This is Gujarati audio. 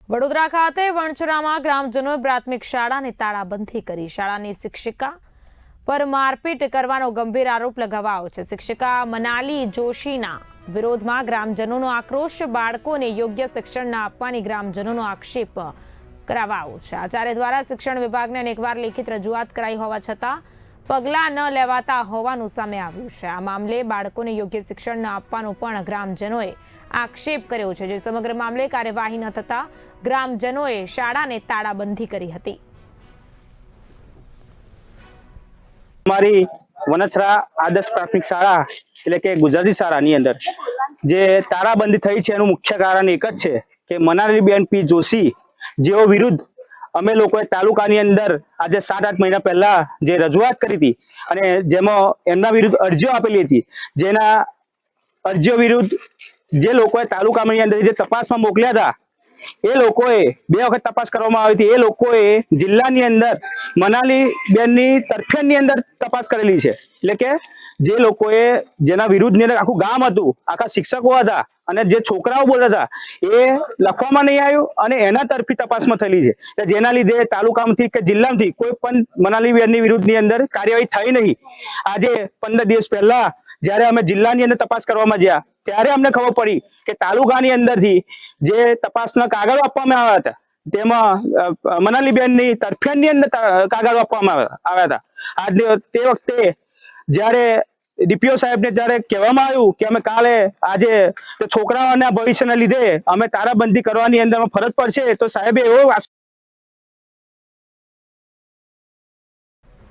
વડોદરા ખાતે વણચરામાં ગ્રામજનોએ પ્રાથમિક શાળાની તાળાબંધી કરી। શાળાની શિક્ષિકા પર મારપીટ કરવાનો ગંભીર આરોપ લગાવાયો છે। શિક્ષિકા મનાલી જોશીના વિરોધમાં ગ્રામજનોનો આક્રોશ। બાળકોને યોગ્ય શિક્ષણ ન આપવાની ગ્રામજનોનો આક્ષેપ કરાવાયો છે। આચાર્ય દ્વારા શિક્ષણ વિભાગને અનેકવાર લેખિત રજૂઆત કરાઈ હોવા છતાં પગલાં ન લેવાતા હોવાનું સામે આવ્યું છે। આ મામલે બાળકોને યોગ્ય શિક્ષણ ન આપવાનો પણ ગ્રામજનોએ આક્ષેપ કર્યો છે, જે સમગ્ર મામલે કાર્યવાહી ન થતા ગ્રામજનોએ શાળાને તાળાબંધી કરી હતી। हमारी वनचरा आदर्श प्राथमिक शाळा એટલે કે ગુજરાતી શાળાની અંદર જે તાળાબંધી થઈ છે એનું મુખ્ય કારણ એક જ છે કે મનાલીબેન પી જોશી જેઓ વિરુદ્ધ અમે લોકોએ તાલુકાની અંદર આજે 7-8 મહિના પહેલા જે રજૂઆત કરી હતી અને જેમાં એમના વિરુદ્ધ અરજીઓ આપેલી હતી, જેના અરજીઓ વિરુદ્ધ જે લોકોએ તાલુકાની અંદર જે તપાસમાં મોકલ્યા હતા એ લોકોએ 2 વખત તપાસ કરવામાં આવી હતી। એ લોકોએ જિલ્લાની અંદર મનાલીબેનની તરફેણની અંદર તપાસ કરેલી છે, એટલે કે જે લોકોએ જેના વિરુદ્ધની અંદર આખું ગામ હતું, આખા શિક્ષકો હતા અને જે છોકરાઓ બોલતા હતા એ લખવામાં નહીં આવ્યું અને એના તરફી તપાસમાં થયેલી છે, જેના લીધે તાલુકામાંથી કે જિલ્લામાંથી કોઈ પણ મનાલીબેનની વિરુદ્ધની અંદર કાર્યવાહી થઈ નહીં। આજે 15 દિવસ પહેલા જ્યારે અમે જિલ્લાની અંદર તપાસ કરવામાં ગયા ત્યારે અમને ખબર પડી કે તાલુકાની અંદરથી જે તપાસના કાગળો આપવામાં આવ્યા હતા તેમાં મનાલીબેનની તરફેણની અંદર કાગળો આપવામાં આવ્યા હતા। આજ તે વખતે જ્યારે ડીપીઓ સાહેબને જ્યારે કહેવામાં આવ્યું કે અમે કાલે આજે છોકરાઓના ભવિષ્યના લીધે અમે તાળાબંધી કરવાની અંદર ફરજ પડશે, તો સાહેબે એવો